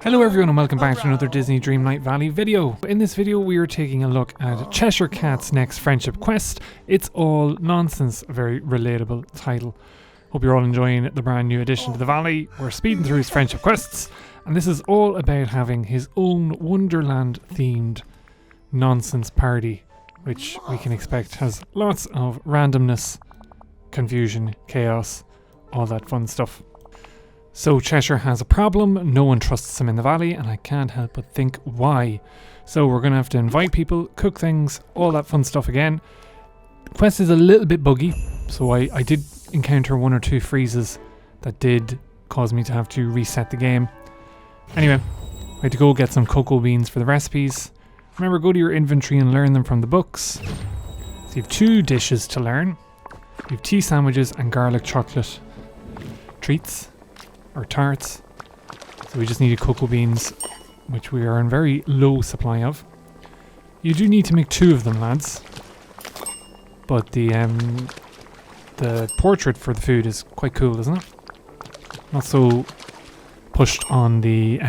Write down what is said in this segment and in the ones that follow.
Hello everyone and welcome back to another Disney Dreamlight Valley video. In this video we are taking a look at Cheshire Cat's next friendship quest. It's All Nonsense, a very relatable title. Hope you're all enjoying the brand new addition to the valley. We're speeding through his friendship quests and this is all about having his own Wonderland themed nonsense party, which we can expect has lots of randomness, confusion, chaos, all that fun stuff. So Cheshire has a problem, no one trusts him in the valley, and I can't help but think why. So we're going to have to invite people, cook things, all that fun stuff again. The quest is a little bit buggy, so I did encounter one or two freezes that did cause me to have to reset the game. Anyway, I had to go get some cocoa beans for the recipes. Remember, go to your inventory and learn them from the books. So you have 2 dishes to learn. You have tea sandwiches and garlic chocolate treats. Or tarts. So we just needed cocoa beans, which we are in very low supply of. You do need to make 2 of them, lads. But the portrait for the food is quite cool, isn't it? Not so pushed on the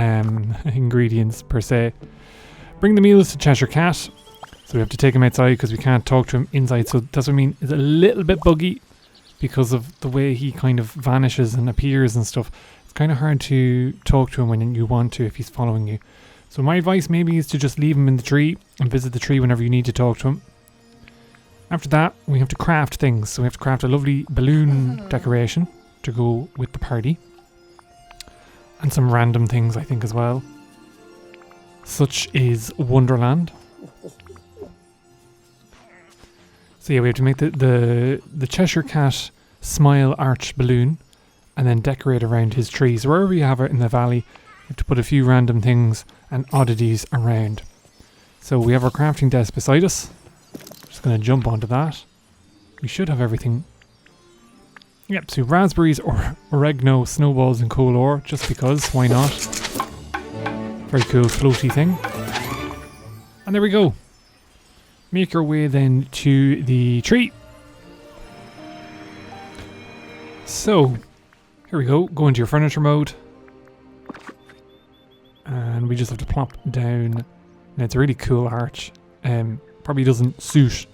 ingredients per se. Bring the meals to Cheshire Cat. So we have to take him outside because we can't talk to him inside. So that's what I mean. It's a little bit buggy because of the way he kind of vanishes and appears and stuff. Kind of hard to talk to him when you want to if he's following you. So my advice maybe is to just leave him in the tree and visit the tree whenever you need to talk to him. After that, we have to craft things. So we have to craft a lovely balloon decoration to go with the party. And some random things I think as well. Such is Wonderland. So yeah, we have to make the Cheshire Cat smile arch balloon and then decorate around his trees. Wherever you have it in the valley, you have to put a few random things and oddities around. So we have our crafting desk beside us. Just going to jump onto that. We should have everything. Yep, so raspberries or oregano, snowballs and coal ore, just because, why not? Very cool floaty thing. And there we go. Make our way then to the tree. So here we go, go into your furniture mode. And we just have to plop down. And it's a really cool arch. Probably doesn't suit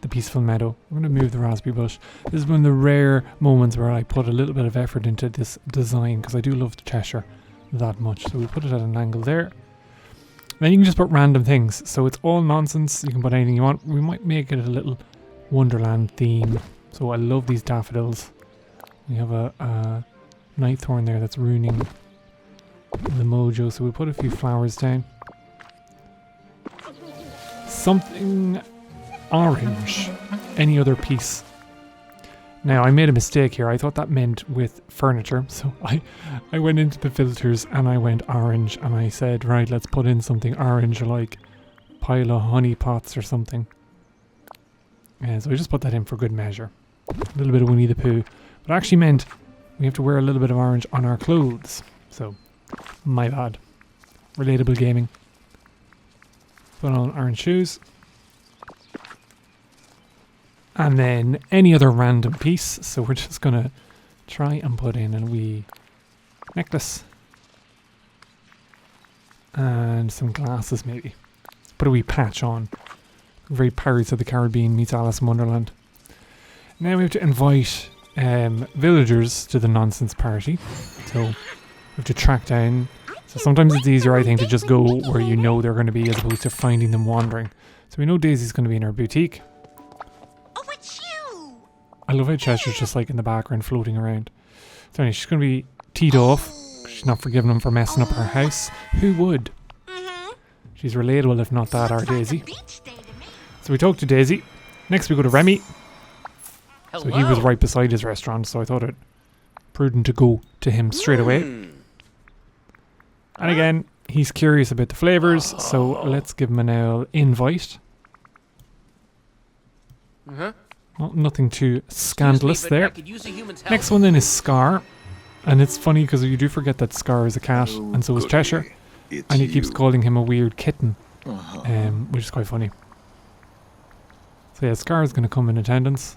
the peaceful meadow. I'm going to move the raspberry bush. This is one of the rare moments where I put a little bit of effort into this design because I do love the Cheshire that much. So we put it at an angle there. Then you can just put random things. So it's all nonsense. You can put anything you want. We might make it a little Wonderland theme. So I love these daffodils. We have a night thorn there that's ruining the mojo, so we'll put a few flowers down. Something orange. Any other piece. Now I made a mistake here. I thought that meant with furniture, so I went into the filters and I went orange and I said, right, let's put in something orange like pile of honey pots or something. And so I just put that in for good measure. A little bit of Winnie the Pooh. But it actually meant we have to wear a little bit of orange on our clothes. So, my bad. Relatable gaming. Put on orange shoes. And then any other random piece. So we're just going to try and put in a wee necklace. And some glasses maybe. Put a wee patch on. Very Pirates of the Caribbean meets Alice in Wonderland. Now we have to invite villagers to the nonsense party. So we have to track down. So sometimes it's easier, I think, to just go where you know they're going to be as opposed to finding them wandering. So we know Daisy's going to be in our boutique. Oh, it's you! I love how Cheshire's just like in the background floating around. So anyway, she's going to be teed off. She's not forgiving him for messing up her house. Who would? She's relatable if not that, our Daisy. So we talk to Daisy. Next we go to Remy. So he was right beside his restaurant, so I thought it prudent to go to him straight away. And again, he's curious about the flavours, so let's give him an invite. Well, nothing too scandalous there. Next one then is Scar. And it's funny because you do forget that Scar is a cat, and so is Cheshire. And he keeps calling him a weird kitten, which is quite funny. So yeah, Scar is going to come in attendance.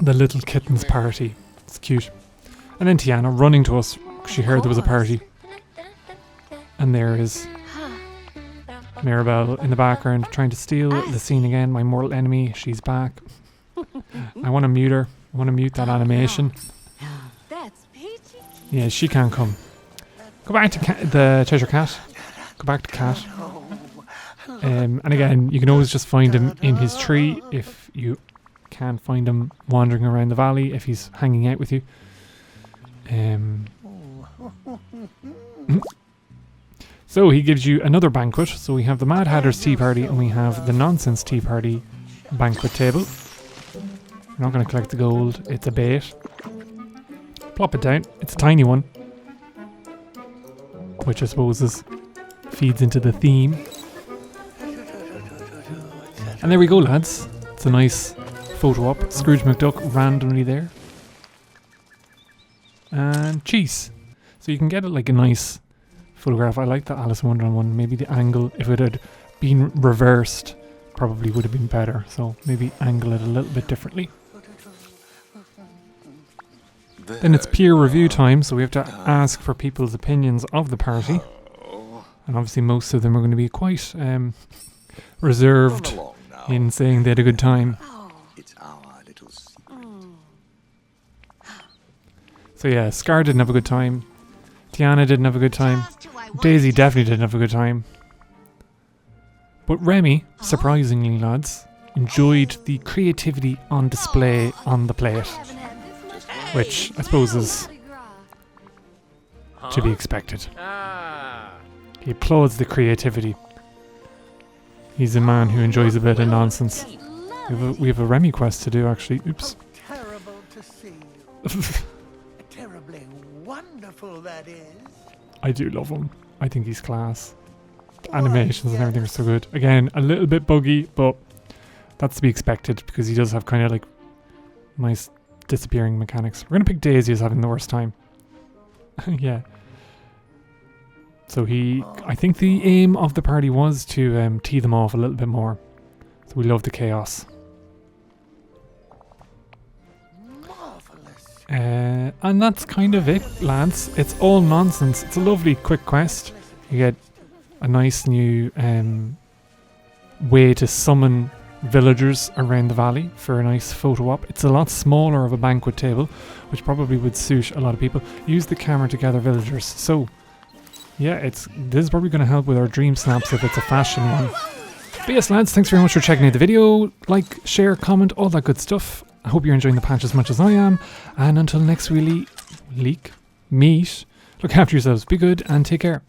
The little kittens party. It's cute. And then Tiana running to us. She heard there was a party. And there is Mirabelle in the background trying to steal the scene again. My mortal enemy. She's back. I want to mute her. I want to mute that animation. Yeah, she can't come. Go back to the Cheshire Cat. Go back to Cat. And again, you can always just find him in his tree if you can't find him wandering around the valley, if he's hanging out with you. So he gives you another banquet. So we have the Mad Hatter's Tea Party and we have the Nonsense Tea Party banquet table. We're not going to collect the gold. It's a bait. Plop it down. It's a tiny one, which I suppose feeds into the theme. And there we go, lads. It's a nice photo op. Scrooge McDuck randomly there. And cheese. So you can get it like a nice photograph. I like the Alice in Wonderland one. Maybe the angle, if it had been reversed, probably would have been better. So maybe angle it a little bit differently. Then it's peer review time, so we have to ask for people's opinions of the party. And obviously most of them are going to be quite reserved in saying they had a good time. It's our little secret. So yeah, Scar didn't have a good time. Tiana didn't have a good time. Daisy definitely didn't have a good time. But Remy, surprisingly lads, enjoyed the creativity on display on the plate. Which I suppose is to be expected. He applauds the creativity. He's a man who enjoys a bit of nonsense. We have a Remy quest to do actually. Oops. Terrible to see you. Terribly wonderful that is. I do love him. I think he's class. The animations and everything are so good. Again, a little bit buggy, but that's to be expected because he does have kind of like nice disappearing mechanics. We're going to pick Daisy as having the worst time. Yeah. So I think the aim of the party was to tee them off a little bit more. So we love the chaos. And that's kind of it, lads. It's all nonsense. It's a lovely quick quest. You get a nice new way to summon villagers around the valley for a nice photo op. It's a lot smaller of a banquet table, which probably would suit a lot of people. Use the camera to gather villagers. So yeah, this is probably going to help with our dream snaps if it's a fashion one. But yes, lads, thanks very much for checking out the video. Like, share, comment, all that good stuff. I hope you're enjoying the patch as much as I am. And until next meet, look after yourselves, be good, and take care.